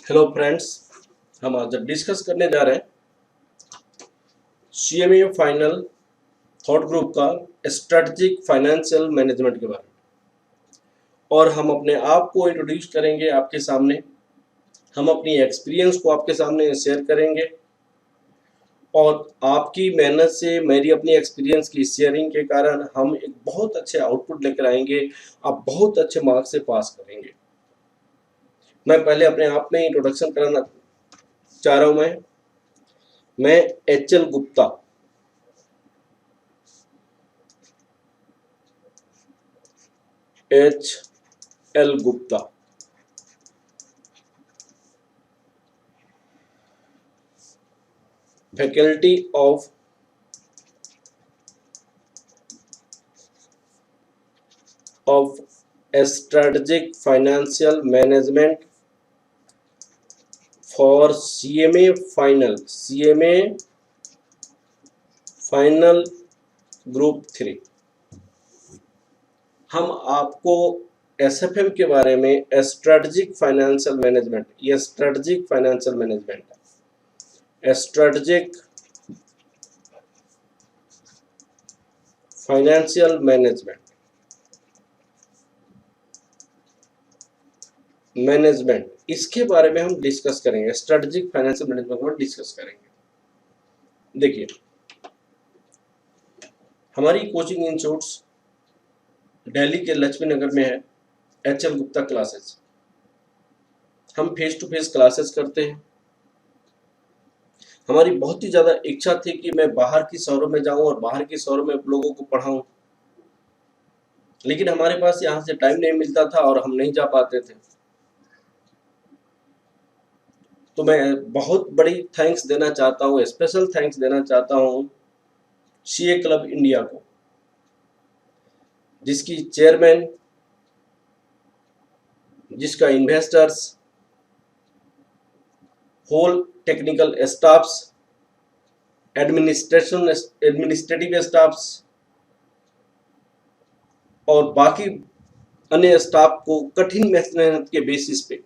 Hello friends, हम आज discuss करने जा रहे हैं सीएमए फाइनल थर्ड ग्रुप का स्ट्रेटजिक फाइनेंशियल मैनेजमेंट के बारे में। और हम अपने आप को इंट्रोड्यूस करेंगे आपके सामने, हम अपनी एक्सपीरियंस को आपके सामने शेयर करेंगे और आपकी मेहनत से मेरी अपनी एक्सपीरियंस की शेयरिंग के कारण हम एक बहुत अच्छे आउटपुट लेकर आएंगे। आप बहुत अच्छे मार्क्स से पास करेंगे। मैं पहले अपने आप में इंट्रोडक्शन कराना चाह रहा हूँ। मैं HL. Gupta, HL. Gupta, faculty of strategic financial management for CMA final group 3। हम आपको एसएफएम के बारे में स्ट्रेटेजिक फाइनेंशियल मैनेजमेंट, ये स्ट्रेटेजिक फाइनेंशियल मैनेजमेंट है, स्ट्रेटेजिक फाइनेंशियल मैनेजमेंट इसके बारे में हम डिस्कस करेंगे। स्ट्रेटेजिक फाइनेंशियल मैनेजमेंट को डिस्कस करेंगे। देखिए, हमारी कोचिंग इंस्टीट्यूट्स दिल्ली के लक्ष्मी नगर में है। एच.एल. गुप्ता क्लासेस, हम फेस टू फेस क्लासेस करते हैं। हमारी बहुत ही ज़्यादा इच्छा थी कि मैं बाहर की शहरों में जाऊं और बाहर की शहरों में लोगों को पढ़ाऊं, लेकिन हमारे पास यहाँ से टाइम नहीं मिलता था और हम नहीं जा पाते थे। तो मैं बहुत बड़ी थैंक्स देना चाहता हूँ, स्पेशल थैंक्स देना चाहता हूँ सीए क्लब इंडिया को, जिसकी चेयरमैन, जिसका investors, whole technical staffs, administrative staffs और बाकी अन्य स्टाफ को कठिन मेहनत के बेसिस पे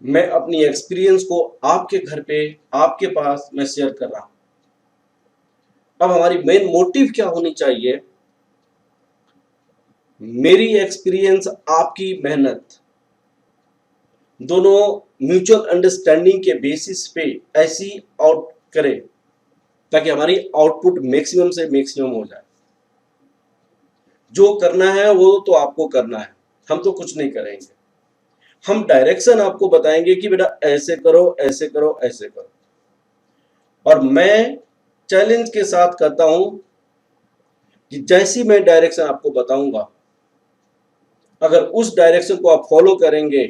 मैं अपनी एक्सपीरियंस को आपके घर पे, आपके पास मैं शेयर कर रहा हूं। अब हमारी मेन मोटिव क्या होनी चाहिए? मेरी एक्सपीरियंस, आपकी मेहनत, दोनों म्यूचुअल अंडरस्टैंडिंग के बेसिस पे ऐसी आउट करे ताकि हमारी आउटपुट मैक्सिमम से मैक्सिमम हो जाए। जो करना है वो तो आपको करना है, हम तो कुछ नहीं करेंगे। हम डायरेक्शन आपको बताएंगे कि बेटा ऐसे करो, ऐसे करो, ऐसे करो। और मैं चैलेंज के साथ कहता हूं कि जैसी मैं डायरेक्शन आपको बताऊंगा, अगर उस डायरेक्शन को आप फॉलो करेंगे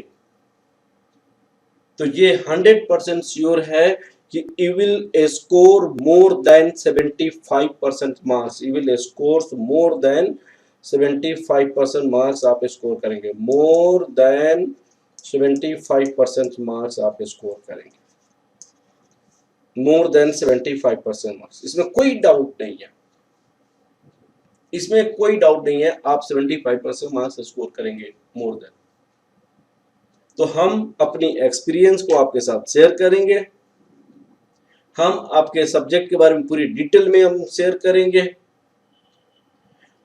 तो ये 100% श्योर है कि you will score more than 75% marks. You will score more than 75% marks आप स्कोर करेंगे। मोर देन 75% मार्क्स आप स्कोर करेंगे। मोर देन 75% मार्क्स, इसमें कोई डाउट नहीं है, इसमें कोई डाउट नहीं है। आप 75% मार्क्स स्कोर करेंगे मोर देन। तो हम अपनी एक्सपीरियंस को आपके साथ शेयर करेंगे। हम आपके सब्जेक्ट के बारे में पूरी डिटेल में हम शेयर करेंगे।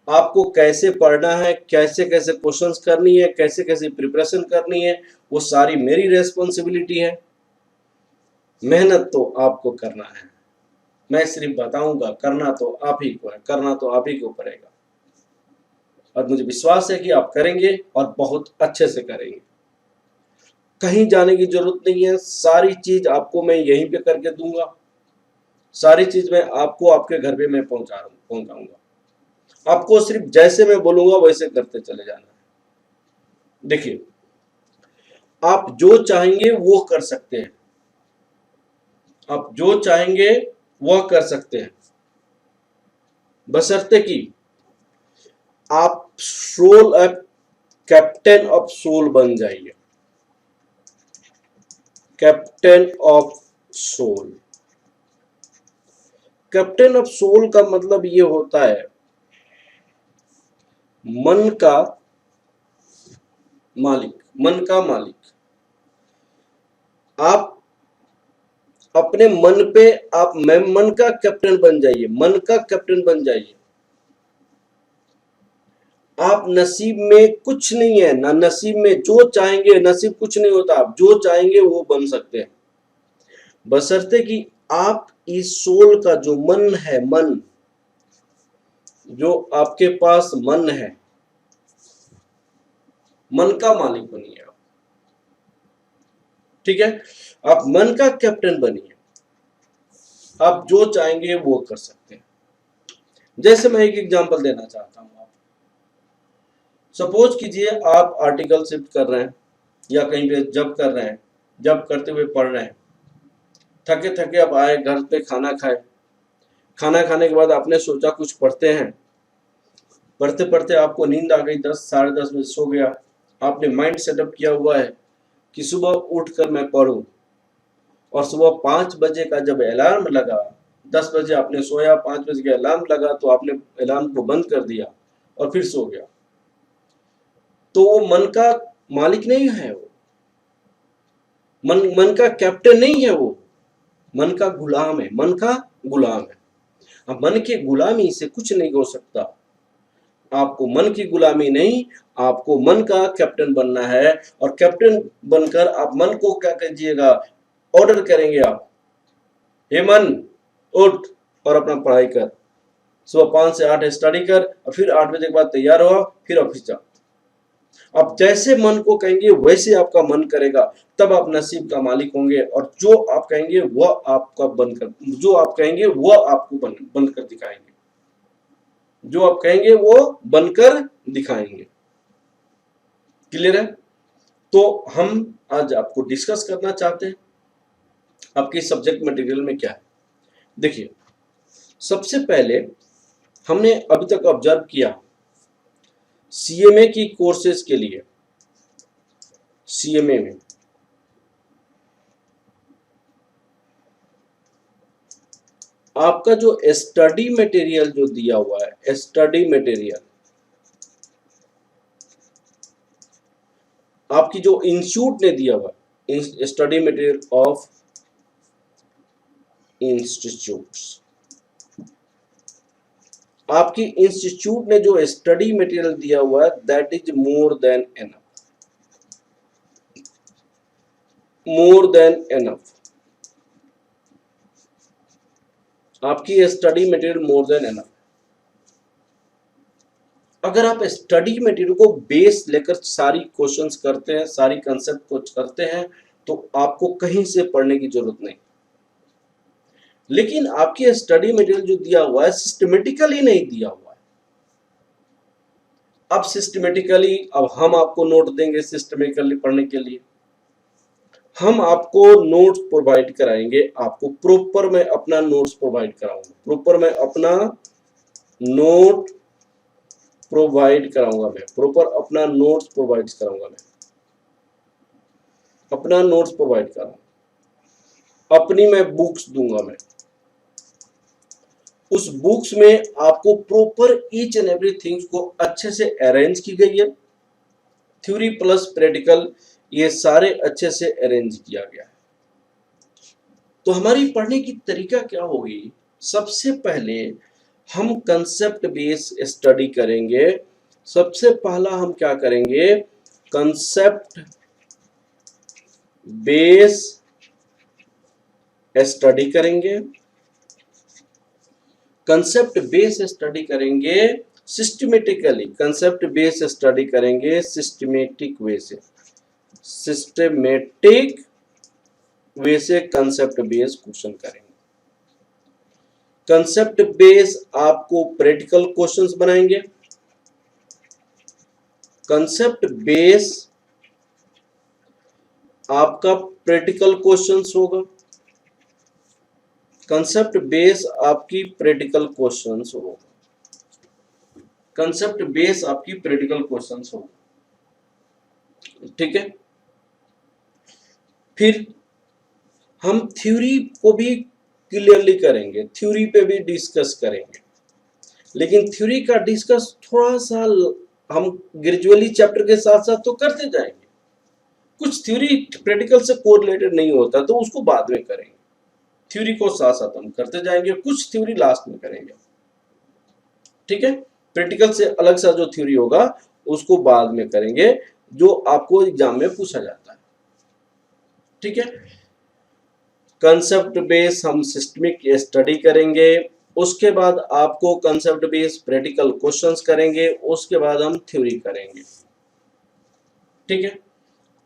आपको कैसे पढ़ना है, कैसे कैसे क्वेश्चंस करनी है, कैसे कैसे प्रिपरेशन करनी है, वो सारी मेरी रेस्पॉन्सिबिलिटी है। मेहनत तो आपको करना है, मैं सिर्फ बताऊंगा, करना तो आप ही को है, करना तो आप ही को पड़ेगा। और मुझे विश्वास है कि आप करेंगे और बहुत अच्छे से करेंगे। कहीं जाने की जरूरत नहीं है, सारी चीज आपको मैं यहीं पे करके दूंगा। सारी चीज मैं आपको आपके घर पे मैं पहुंचाऊंगा। आपको सिर्फ जैसे मैं बोलूंगा वैसे करते चले जाना है। देखिए, आप जो चाहेंगे वो कर सकते हैं, आप जो चाहेंगे वह कर सकते हैं, बशर्ते कि आप soul app captain of soul बन जाइए। Captain of soul, captain of soul का मतलब ये होता है मन का मालिक, मन का मालिक। आप अपने मन पे आप मन का कैप्टन बन जाइए, मन का कैप्टन बन जाइए। आप नसीब में कुछ नहीं है ना, नसीब में जो चाहेंगे, नसीब कुछ नहीं होता, आप जो चाहेंगे वो बन सकते हैं, बशर्ते कि आप इस सोल का जो मन है, मन जो आपके पास मन है, मन का मालिक बनिए आप। ठीक है, आप मन का कैप्टन बनिए, आप जो चाहेंगे वो कर सकते हैं। जैसे मैं एक एग्जांपल देना चाहता हूं, आप सपोज कीजिए आप आर्टिकल शिफ्ट कर रहे हैं या कहीं पे जब कर रहे हैं, जब करते हुए पढ़ रहे हैं, थके थके आप आए घर पे, खाना खाए, खाना खाने के बाद आपने सोचा कुछ पढ़ते हैं, पढ़ते पढ़ते आपको नींद आ गई, 10 साढ़े 10 बजे सो गया। आपने माइंड सेटअप किया हुआ है कि सुबह उठकर मैं पढ़ूं, और सुबह 5 बजे का जब अलार्म लगा, 10 बजे आपने सोया, 5 बजे का अलार्म लगा तो आपने अलार्म को बंद कर दिया और फिर सो गया। तो वो मन का मालिक नहीं है, वो मन का कैप्टन नहीं है, वो मन का गुलाम है, मन का गुलाम है। अब मन की गुलामी से कुछ नहीं हो सकता। आपको मन की गुलामी नहीं, आपको मन का कैप्टन बनना है, और कैप्टन बनकर आप मन को क्या कीजिएगा, ऑर्डर करेंगे आप, हे मन उठ और अपना पढ़ाई कर, सुबह 5 से 8 स्टडी कर, और फिर 8 बजे के बाद तैयार हो, फिर ऑफिस जाओ। आप जैसे मन को कहेंगे वैसे आपका मन करेगा, तब आप नसीब का मालिक होंगे, और जो आप कहेंगे वह आपका बनकर, जो आप कहेंगे वह आपको बनकर दिखाएंगे, जो आप कहेंगे वो बनकर दिखाएंगे। क्लियर है? तो हम आज आपको डिस्कस करना चाहते हैं आपके सब्जेक्ट मटेरियल में क्या है। देखिए, सबसे पहले हमने अभी तक ऑब्जर्व किया, सीएमए की कोर्सेज के लिए, सीएमए में आपका जो स्टडी मटेरियल जो दिया हुआ है, स्टडी मटेरियल आपकी जो इंस्टीट्यूट ने दिया हुआ है, स्टडी मटेरियल ऑफ इंस्टीट्यूट्स, आपकी इंस्टीट्यूट ने जो स्टडी मटेरियल दिया हुआ है, that is more than enough, more than enough. आपकी study material more than enough. अगर आप स्टडी मटेरियल को बेस लेकर सारी क्वेश्चंस करते हैं, सारी कंसेप्ट को करते हैं, तो आपको कहीं से पढ़ने की जरूरत नहीं। लेकिन आपकी स्टडी मटेरियल जो दिया हुआ है, सिस्टमेटिकली नहीं दिया हुआ है। अब सिस्टमेटिकली, अब हम आपको नोट देंगे सिस्टमेटिकली पढ़ने के लिए, हम आपको नोट्स प्रोवाइड कराएंगे, आपको प्रॉपर मैं अपना नोट्स प्रोवाइड कराऊंगा, प्रॉपर मैं अपना नोट प्रोवाइड कराऊंगा, मैं प्रॉपर अपना नोट्स प्रोवाइड कराऊंगा, मैं अपना नोट्स प्रोवाइड कराऊंगा, अपनी मैं बुक्स दूंगा, मैं उस बुक्स में आपको प्रॉपर ईच एंड एवरीथिंग को अच्छे से अरेंज की गई है, थ्योरी प्लस प्रैक्टिकल, ये सारे अच्छे से अरेंज किया गया है। तो हमारी पढ़ने की तरीका क्या होगी, सबसे पहले हम कंसेप्ट बेस स्टडी करेंगे। सबसे पहला हम क्या करेंगे, कंसेप्ट बेस स्टडी करेंगे, कंसेप्ट बेस स्टडी करेंगे सिस्टमेटिकली, कंसेप्ट बेस स्टडी करेंगे सिस्टमेटिक वे से, सिस्टमेटिक वे से कंसेप्ट बेस क्वेश्चन करेंगे। कंसेप्ट बेस आपको प्रैक्टिकल क्वेश्चंस बनाएंगे, कंसेप्ट बेस आपका प्रैक्टिकल क्वेश्चंस होगा, कंसेप्ट बेस आपकी प्रैक्टिकल क्वेश्चंस होगा, कंसेप्ट बेस आपकी प्रैक्टिकल क्वेश्चंस होगा। ठीक है, फिर हम थ्योरी को भी क्लियरली करेंगे, थ्योरी पे भी डिस्कस करेंगे, लेकिन थ्योरी का डिस्कस थोड़ा सा हम ग्रेजुअली चैप्टर के साथ साथ तो करते जाएंगे, कुछ थ्योरी प्रैक्टिकल से कोरिलेटेड नहीं होता तो उसको बाद में करेंगे, थ्योरी को साथ साथ हम करते जाएंगे, कुछ थ्योरी लास्ट में करेंगे, ठीक है। प्रैक्टिकल से अलग सा जो थ्योरी होगा उसको बाद में करेंगे, जो आपको एग्जाम में पूछा जाता है, ठीक है। कंसेप्ट बेस हम सिस्टमिक स्टडी करेंगे, उसके बाद आपको कंसेप्ट बेस प्रैक्टिकल क्वेश्चंस करेंगे, उसके बाद हम थ्योरी करेंगे, ठीक है।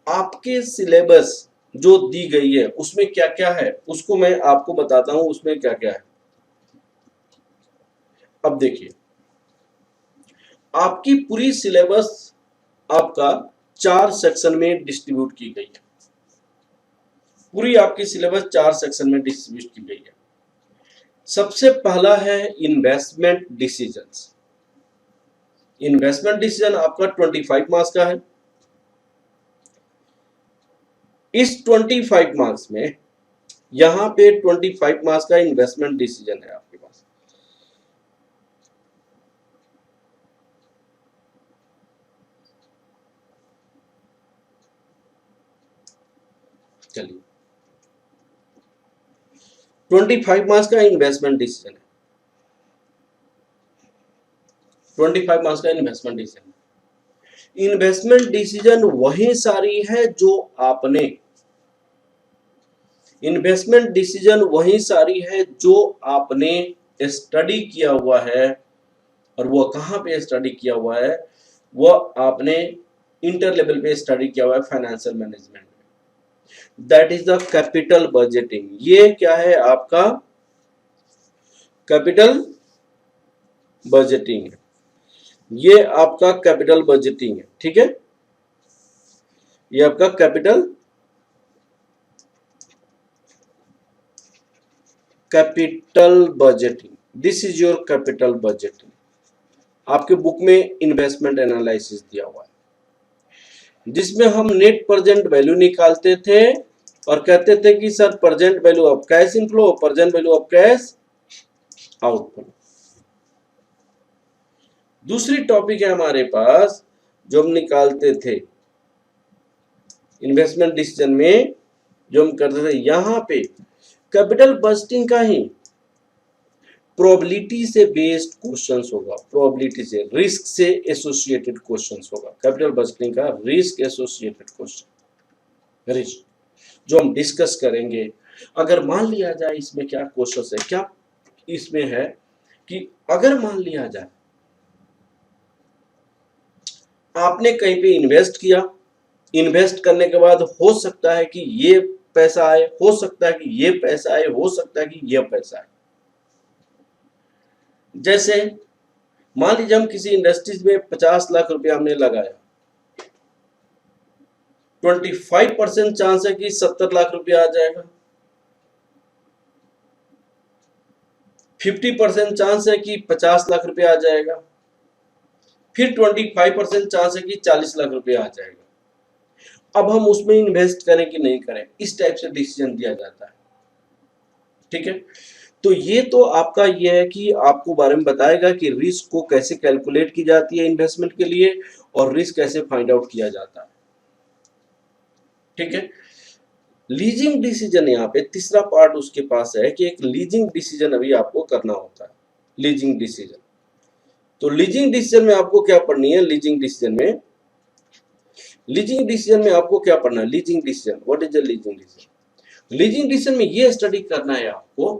आपके सिलेबस जो दी गई है उसमें क्या क्या है उसको मैं आपको बताता हूं, उसमें क्या क्या है। अब देखिए, आपकी पूरी सिलेबस आपका 4 सेक्शन में डिस्ट्रीब्यूट की गई है, पूरी आपकी सिलेबस 4 सेक्शन में डिस्ट्रीब्यूट की गई है। सबसे पहला है इन्वेस्टमेंट डिसीजंस। इन्वेस्टमेंट डिसीजन आपका 25 मार्क्स का है। इस 25 मार्क्स में यहां पे 25 मार्क्स का इन्वेस्टमेंट डिसीजन है आपके पास। चलिए, 25 मार्क्स का इन्वेस्टमेंट डिसीजन है, 25 मार्क्स का इन्वेस्टमेंट डिसीजन। इन्वेस्टमेंट डिसीजन वही सारी है जो आपने, इन्वेस्टमेंट डिसीजन वही सारी है जो आपने स्टडी किया हुआ है, और वो कहां पे स्टडी किया हुआ है, वो आपने इंटर लेवल पे स्टडी किया हुआ है फाइनेंशियल मैनेजमेंट में। That is the capital budgeting. ये क्या है आपका कैपिटल बजटिंग है, ये आपका कैपिटल बजटिंग है, ठीक है। ये आपका capital budgeting, this is your capital budgeting. आपके बुक में इन्वेस्टमेंट एनालिसिस दिया हुआ है, जिसमें हम नेट प्रेजेंट वैल्यू निकालते थे और कहते थे कि sir present value of cash inflow, present value of cash outflow. दूसरी टॉपिक है हमारे पास जो हम निकालते थे इन्वेस्टमेंट डिसीजन में, जो हम करते थे यहां पे कैपिटल बजटिंग का ही प्रोबेबिलिटी से बेस्ड क्वेश्चंस होगा, प्रोबेबिलिटी से, रिस्क से एसोसिएटेड क्वेश्चंस होगा। कैपिटल बजटिंग का रिस्क एसोसिएटेड क्वेश्चन, रिस्क जो हम डिस्कस करेंगे। अगर मान लिया जाए, इसमें क्या क्वेश्चन है, क्या इसमें है कि अगर मान लिया जाए आपने कहीं पे इन्वेस्ट किया, इन्वेस्ट करने के बाद हो सकता है कि ये पैसा आए, हो सकता है कि ये पैसा आए, हो सकता है कि ये पैसा आए। जैसे मान लीजिए हम किसी इंडस्ट्रीज में 50 लाख रुपया हमने लगाया, 25% चांस है कि 70 लाख रुपया आ जाएगा, 50% चांस है कि 50 लाख रुपया आ जाएगा, फिर 25% चांस है कि 40 लाख रुपया आ जाएगा। अब हम उसमें इन्वेस्ट करें कि नहीं करें, इस टाइप से डिसीजन दिया जाता है, ठीक है। तो ये तो आपका ये है कि आपको बारे में बताएगा कि रिस्क को कैसे कैलकुलेट की जाती है इन्वेस्टमेंट के लिए, और रिस्क कैसे फाइंड आउट किया जाता है, ठीक है। लीजिंग डिसीजन यहाँ पे तीसरा पार्ट उसके पास है कि एक लीजिंग डिसीजन अभी आपको करना होता है, लीजिंग डिसीजन। तो लीजिंग डिसीजन में आपको क्या पढ़नी है, लीजिंग डिसीजन में, लीजिंग डिसीजन में आपको क्या पढ़ना है, leasing decision, what is the leasing decision. Leasing decision में ये स्टडी करना है आपको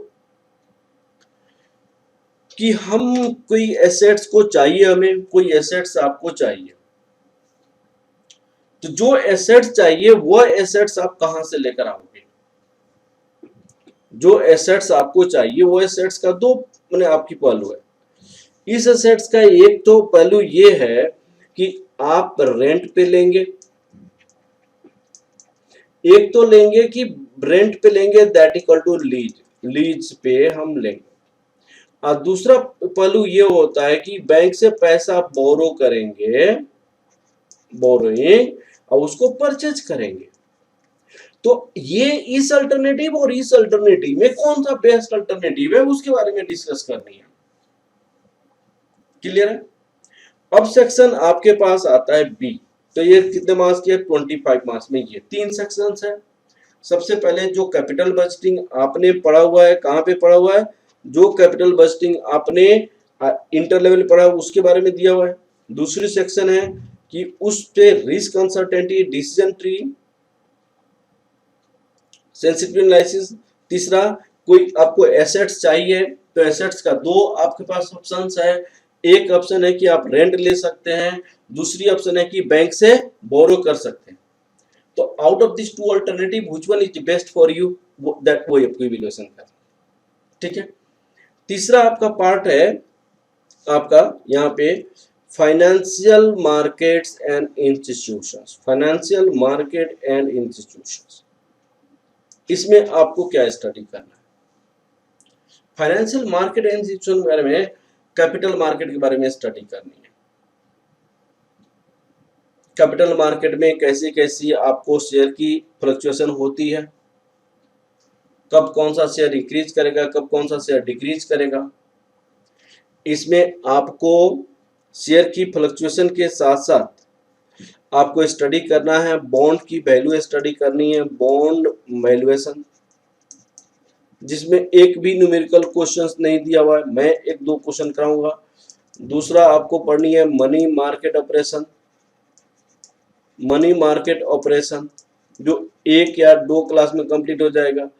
कि हम कोई एसेट्स को चाहिए, हमें कोई एसेट्स आपको चाहिए, तो जो एसेट्स चाहिए वो एसेट्स आप कहां से लेकर आओगे। जो एसेट्स आपको चाहिए वो एसेट्स का दो मैंने आपकी पहलू है। इस एसेट्स का एक तो पहलू ये है कि आप रेंट पे लेंगे, एक तो लेंगे कि रेंट पे लेंगे, that equal to lease, lease पे हम लेंगे। और दूसरा पहलू ये होता है कि बैंक से पैसा बोरो करेंगे, बोरोइंग, और उसको परचेज करेंगे। तो ये इस अल्टरनेटिव और इस अल्टरनेटिव में कौन सा बेस्ट अल्टरनेटिव है उसके बारे में डिस्कस करनी है, क्लियर है। अब सेक्शन आपके पास आता है बी, तो ये कितने मार्क्स की है? 25 मार्क्स में। ये 3 सेक्शंस है। सबसे पहले जो कैपिटल बजटिंग आपने पढ़ा हुआ है, कहाँ पे पढ़ा हुआ है? जो कैपिटल बजटिंग आपने इंटर लेवल पढ़ा है उसके बारे में दिया हुआ है। दूसरी सेक्शन है कि उस पे risk uncertainty, decision tree, sensitive analysis. तीसरा, कोई आपको एसेट्स चाहिए तो एसेट्स का दो आपके पास ऑप्शंस है। एक ऑप्शन है कि आप रेंट ले सकते हैं, दूसरी ऑप्शन है कि बैंक से बोरो कर सकते हैं। तो out of this two alternative which one is best for you, that वो आपको इवैल्यूएशन करना। ठीक है। तीसरा आपका पार्ट है आपका यहाँ पे financial markets and institutions. Financial market and institutions, इसमें आपको क्या स्टडी करना है? फाइनेंशियल मार्केट एंड इंस्टीट्यूशन के बारे में, कैपिटल मार्केट के बारे में स्टडी करनी है। कैपिटल मार्केट में कैसी कैसी आपको शेयर की फ्लक्चुएशन होती है, कब कौन सा शेयर इंक्रीज करेगा, कब कौन सा शेयर डिक्रीज करेगा। इसमें आपको शेयर की फ्लक्चुएशन के साथ साथ आपको स्टडी करना है बॉन्ड की वैल्यू स्टडी करनी है, बॉन्ड वैल्यूएशन, जिसमें एक भी न्यूमेरिकल क्वेश्चंस नहीं दिया हुआ है, मैं एक दो क्वेश्चन कराऊंगा। दूसरा आपको पढ़नी है money market operation, money market operation जो 1 या 2 क्लास में कंप्लीट हो जाएगा।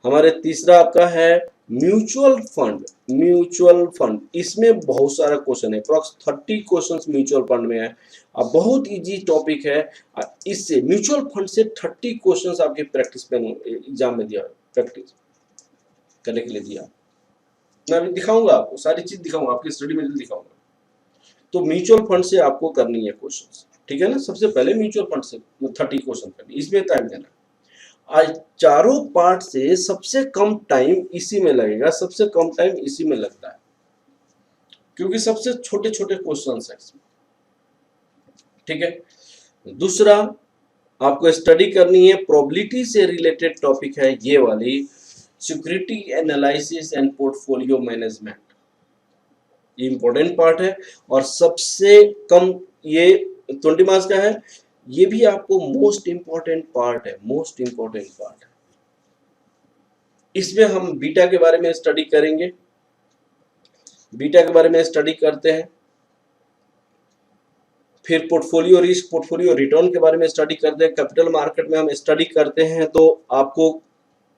हमारे तीसरा आपका है म्यूचुअल फंड। म्यूचुअल फंड, इसमें बहुत सारा क्वेश्चन है, अप्रॉक्स 30 क्वेश्चंस म्यूचुअल फंड में है। अब बहुत इजी टॉपिक है। इससे म्यूचुअल फंड से 30 क्वेश्चंस आपके प्रैक्टिस में एग्जाम में दिया है, प्रैक्टिस करने के लिए दिया। मैं अभी दिखाऊंगा आपको, सारी चीज दिखाऊंगा, आपकी स्टडी में दिखाऊंगा। तो म्यूचुअल फंड से आपको करनी है क्वेश्चंस, ठीक है ना। सबसे पहले म्यूचुअल फंड से 30 क्वेश्चन करनी, इसमें टाइम देना। आज चारों पार्ट से सबसे कम टाइम इसी में लगेगा, सबसे कम टाइम इसी में लगता है, क्योंकि सबसे छोटे छोटे क्वेश्चन है इसमें। ठीक है। दूसरा आपको स्टडी करनी है प्रोबेबिलिटी से रिलेटेड टॉपिक है ये वाली, security analysis and portfolio management. ये इंपॉर्टेंट पार्ट है और सबसे कम, ये 20 मार्क्स का है। ये भी आपको मोस्ट इंपॉर्टेंट पार्ट है, मोस्ट इंपॉर्टेंट पार्ट है। इसमें हम बीटा के बारे में स्टडी करेंगे, बीटा के बारे में स्टडी करते हैं। फिर पोर्टफोलियो रिस्क, पोर्टफोलियो रिटर्न के बारे में स्टडी करते हैं। कैपिटल मार्केट में हम स्टडी करते हैं तो आपको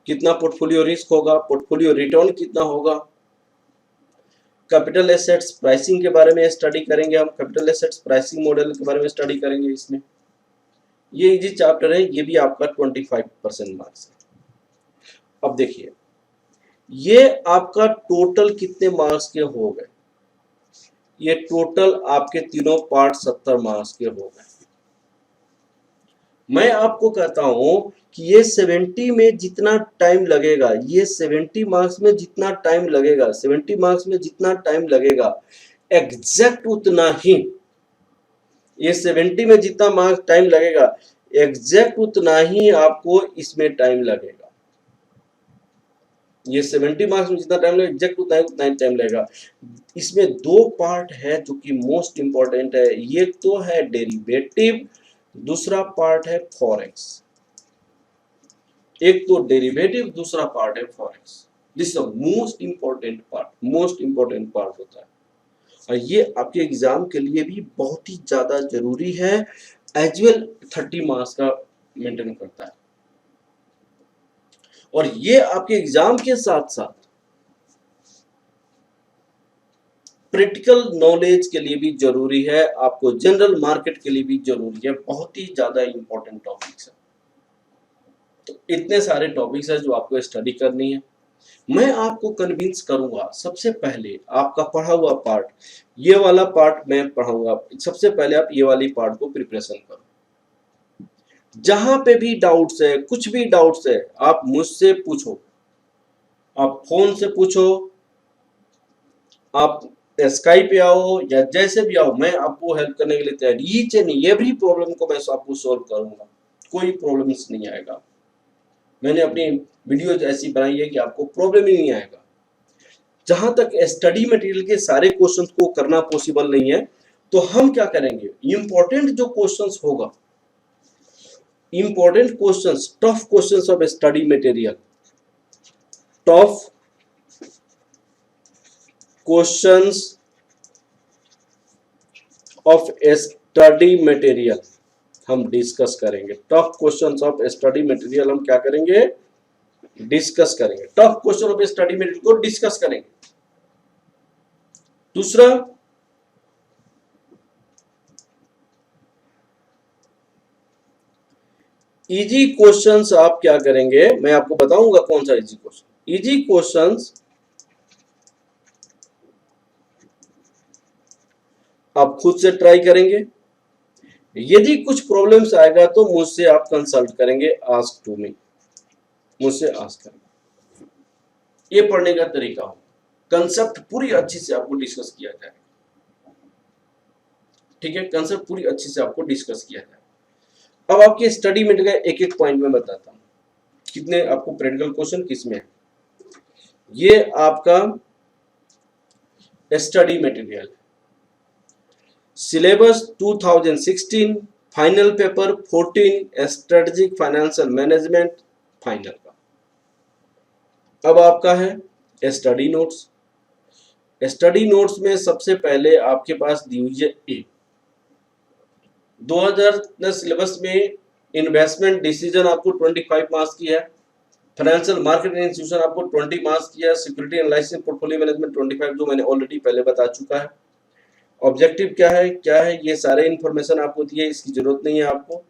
कितना पोर्टफोलियो रिस्क होगा, पोर्टफोलियो रिटर्न कितना होगा। कैपिटल एसेट्स प्राइसिंग के बारे में स्टडी करेंगे हम, कैपिटल एसेट्स प्राइसिंग मॉडल के बारे में स्टडी करेंगे। इसमें ये इजी चैप्टर है, ये भी आपका 25% मार्क्स है। अब देखिए ये आपका टोटल कितने मार्क्स के हो गए, ये टोटल आपके तीनों पार्ट 70 मार्क्स के हो गए। मैं आपको कहता हूं कि ये 70 में जितना टाइम लगेगा, ये 70 मार्क्स में जितना टाइम लगेगा, 70 मार्क्स में जितना टाइम लगेगा एग्जैक्ट उतना ही, ये 70 में जितना मार्क्स टाइम लगेगा एग्जैक्ट उतना ही आपको इसमें टाइम लगेगा। ये 70 मार्क्स में जितना टाइम लगेगा एग्जैक्ट उतना ही टाइम लगेगा। इसमें दो पार्ट है जो कि मोस्ट इंपॉर्टेंट है, ये तो है डेरिवेटिव, दूसरा पार्ट है फॉरेक्स। एक तो डेरिवेटिव, दूसरा पार्ट है forex. This is most important part, most important part होता है और ये आपके एग्जाम के लिए भी बहुत ही ज्यादा जरूरी है, एज वेल 30 मार्क्स का मेंटेन करता है। और ये आपके एग्जाम के साथ साथ प्रैक्टिकल नॉलेज के लिए भी जरूरी है, आपको जनरल मार्केट के लिए भी जरूरी है, बहुत ही ज्यादा इंपॉर्टेंट टॉपिक्स है। तो इतने सारे टॉपिक्स है जो आपको स्टडी करनी है। मैं आपको कन्विंस करूंगा, सबसे पहले आपका पढ़ा हुआ पार्ट, ये वाला पार्ट मैं पढ़ाऊंगा, सबसे पहले आप ये वाली पार्ट को प्रिपरेशन करो। जहां पे भी डाउट्स है, कुछ भी डाउट्स है, आप मुझसे पूछो, आप फोन से पूछो, आप स्काइप पे आओ या जैसे भी आओ, मैं आपको हेल्प करने के लिए तैयार। ईच एंड एवरी प्रॉब्लम को मैं आपको सॉल्व करूंगा, कोई प्रॉब्लम्स नहीं आएगा। मैंने अपनी वीडियो ऐसी बनाई है कि आपको प्रॉब्लम ही नहीं आएगा। जहां तक स्टडी मटेरियल के सारे क्वेश्चंस को करना पॉसिबल नहीं है, तो हम क्या करेंगे, इंपॉर्टेंट जो क्वेश्चंस होगा, important questions, tough questions of study material, tough questions of study material हम डिस्कस करेंगे। Tough questions of study material हम क्या करेंगे, डिस्कस करेंगे। Tough question of study material को डिस्कस करेंगे। दूसरा, इजी क्वेश्चंस आप क्या करेंगे, मैं आपको बताऊंगा कौन सा इजी क्वेश्चन। इजी क्वेश्चंस आप खुद से ट्राई करेंगे, यदि कुछ प्रॉब्लम्स आएगा तो मुझसे आप कंसल्ट करेंगे, आस्क टू मी, मुझसे आस्क करेंगे। ये पढ़ने का तरीका हो, कंसेप्ट पूरी अच्छी से आपको डिस्कस किया जाए, ठीक है, कंसेप्ट पूरी अच्छी से आपको डिस्कस किया जाए। अब आपकी स्टडी में एक एक पॉइंट में बताता हूं कितने आपको प्रैक्टिकल क्वेश्चन किसमें है। ये आपका study material, syllabus 2016, final paper 14 strategic financial management final का। अब आपका है स्टडी नोट्स। स्टडी नोट्स में सबसे पहले आपके पास दी हुई है ए 2010 सिलेबस में इन्वेस्टमेंट डिसीजन आपको 25 मार्क्स की है, फाइनेंशियल मार्केट इंस्टीट्यूशन आपको 20 मार्क्स की है, सिक्योरिटी एनालिसिस पोर्टफोलियो मैनेजमेंट 25, जो मैंने ऑलरेडी पहले बता चुका है। ऑब्जेक्टिव क्या है, ये सारे इन्फॉर्मेशन आपको दी है, इसकी जरूरत नहीं है आपको।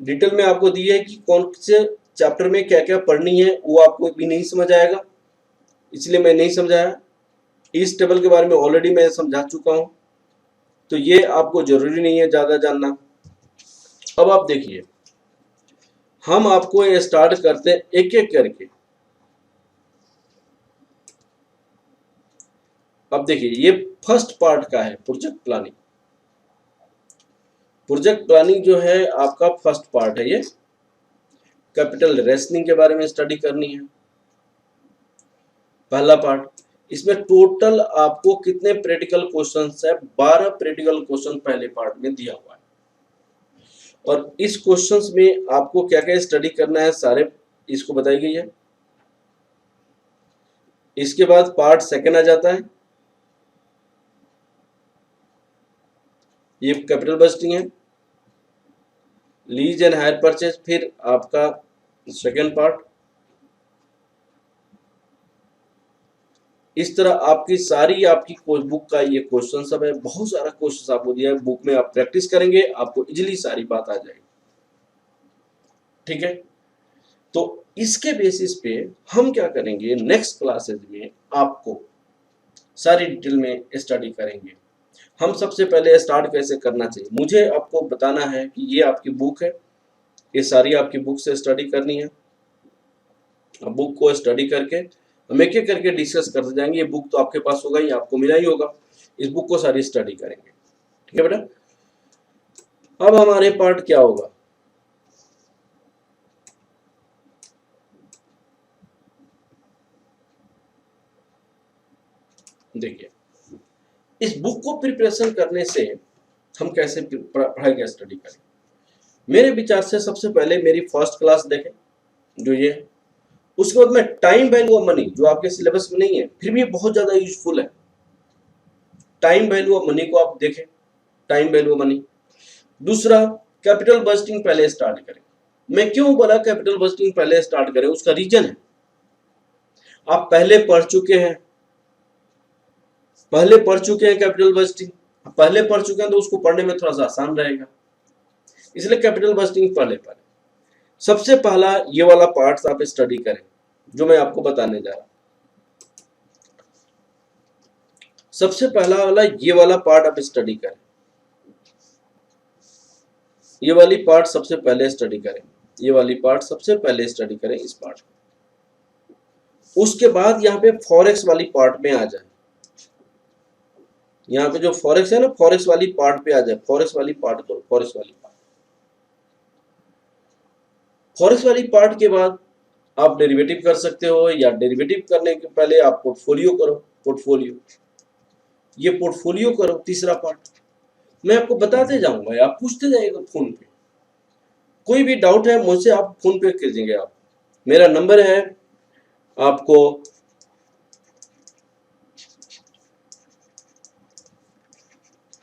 डिटेल में आपको दी है कि कौन से चैप्टर में क्या क्या पढ़नी है, वो आपको भी नहीं समझ आएगा, इसलिए मैं नहीं समझाया। इस टेबल के बारे में ऑलरेडी मैं समझा चुका हूं, तो ये आपको जरूरी नहीं है ज्यादा जानना। अब आप देखिए, हम आपको ये स्टार्ट करते हैं एक एक करके। अब देखिए, ये फर्स्ट पार्ट का है प्रोजेक्ट प्लानिंग। प्रोजेक्ट प्लानिंग जो है आपका फर्स्ट पार्ट है, ये कैपिटल रेशनिंग के बारे में स्टडी करनी है, पहला पार्ट। इसमें टोटल आपको कितने प्रैक्टिकल क्वेश्चंस है, 12 प्रैक्टिकल क्वेश्चन पहले पार्ट में दिया हुआ है, और इस क्वेश्चंस में आपको क्या क्या स्टडी करना है सारे इसको बताई गई है। इसके बाद पार्ट सेकंड आ जाता है, ये कैपिटल बजटिंग है, लीज एंड हायर परचेज, फिर आपका सेकंड पार्ट। इस तरह आपकी सारी आपकी बुक का ये क्वेश्चन सब है, बहुत सारा क्वेश्चन आपको दिया है बुक में, आप प्रैक्टिस करेंगे आपको इजीली सारी बात आ जाएगी, ठीक है। तो इसके बेसिस पे हम क्या करेंगे, नेक्स्ट क्लासेज में आपको सारी डिटेल में स्टडी करेंगे। हम सबसे पहले स्टार्ट कैसे करना चाहिए, मुझे आपको बताना है कि ये आपकी बुक है, ये सारी आपकी बुक से स्टडी करनी है। बुक को स्टडी करके हम एक एक करके डिस्कस करते जाएंगे। ये बुक तो आपके पास होगा ही, आपको मिला ही होगा, इस बुक को सारी स्टडी करेंगे, ठीक है बेटा। अब हमारे पार्ट क्या होगा, देखिए, इस बुक को प्रिपरेशन करने से हम कैसे पढ़ाई का स्टडी करें। मेरे विचार से सबसे पहले मेरी फर्स्ट क्लास देखें जो ये, उसके बाद में टाइम वैल्यू ऑफ मनी, जो आपके सिलेबस में नहीं है फिर भी बहुत ज्यादा यूजफुल है, टाइम वैल्यू ऑफ मनी को आप देखें, टाइम वैल्यू ऑफ मनी। दूसरा, कैपिटल बजटिंग पहले स्टार्ट करें। मैं क्यों बोला कैपिटल बजटिंग पहले स्टार्ट करें, उसका रीजन है, आप पहले पढ़ चुके हैं, कैपिटल बजटिंग पहले पढ़ चुके हैं, तो उसको पढ़ने में थोड़ा सा आसान रहेगा, इसलिए कैपिटल बजटिंग पहले पढ़ें। सबसे पहला ये वाला पार्ट आप स्टडी करें जो मैं आपको बताने जा रहा हूं। सबसे पहला वाला ये वाला पार्ट आप स्टडी करें, ये वाली पार्ट सबसे पहले स्टडी करें, ये वाली पार्ट सबसे पहले स्टडी करें, इस पार्ट। उसके बाद यहाँ पे फॉरेक्स वाली पार्ट में आ जाए, यहाँ पे जो फॉरेक्स है ना, फॉरेक्स वाली पार्ट पे आ जाए, फॉरेक्स वाली पार्ट करो, फॉरेक्स वाली पार्ट। फॉरेक्स वाली पार्ट के बाद आप डेरिवेटिव कर सकते हो, या डेरिवेटिव करने के पहले आप पोर्टफोलियो करो, पोर्टफोलियो, ये पोर्टफोलियो करो, तीसरा पार्ट। मैं आपको बताते जाऊंगा, आप पूछते जाइएगा फोन पे। कोई भी डाउट है मुझसे आप फोन पे कीजिएंगे। आप, मेरा नंबर है आपको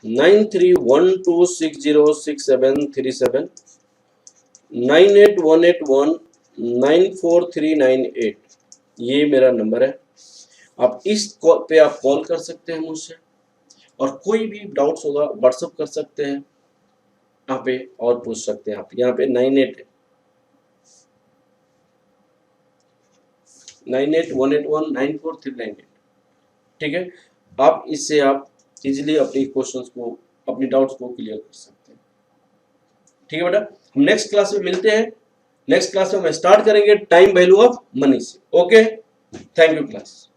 9312606737, 9818194398, ये मेरा नंबर है। आप इस कॉल पे आप कॉल कर सकते हैं मुझसे, और कोई भी डाउट्स होगा व्हाट्सअप कर सकते हैं यहाँ पे, और पूछ सकते हैं आप। यहाँ पे 9818194398, ठीक है। आप इससे आप इजीली अपनी क्वेश्चंस को, अपनी डाउट्स को क्लियर कर सकते हैं। ठीक है बेटा, हम नेक्स्ट क्लास में मिलते हैं। नेक्स्ट क्लास में हम स्टार्ट करेंगे टाइम वैल्यू ऑफ मनी से। Okay, thank you class.